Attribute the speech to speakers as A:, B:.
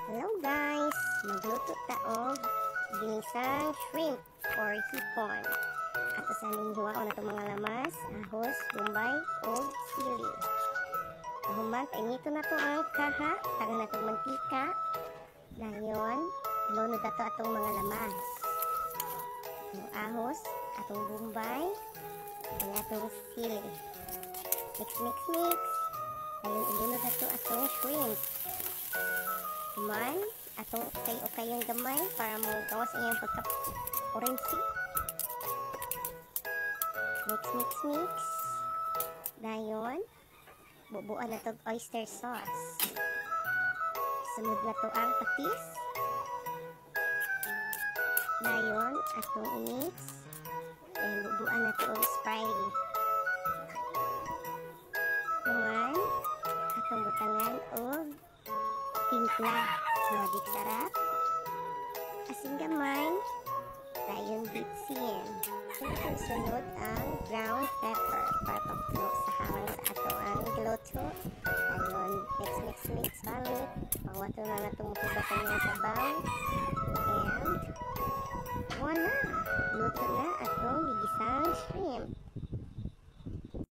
A: Hello guys! Magluto ta og ginisang shrimp or hipon. Ato sa ninghuwaon na itong mga lamas, ahos, bombay, o sili. Human, painito na to ang kaha, tagang na itong mantika. Dayon, lunod na to atong mga lamas. Atong ahos, atong bombay, at atong sili. Mix, mix, mix. Dayon, ilunod na to atong shrimp. Man, atong okay yung gamay para mo gawas iyang pagka-orange. Mix, mix, mix. Dayon, bubuan na itong oyster sauce. Sunod na to ang patis. Dayon, atong i-mix. Dayon, bubuan na to ang Sprite. Man, atong butangan o timpla. Magic sarap. Asin gamay. Dayon bitsin. Sunod ang ground pepper para pagpuno sa hamang sa ato ang giloto. Dayon mix mix mix balik. Pangwato na na itong mapupatan ng sabaw. And voila! Luto na atong gigisang shrimp.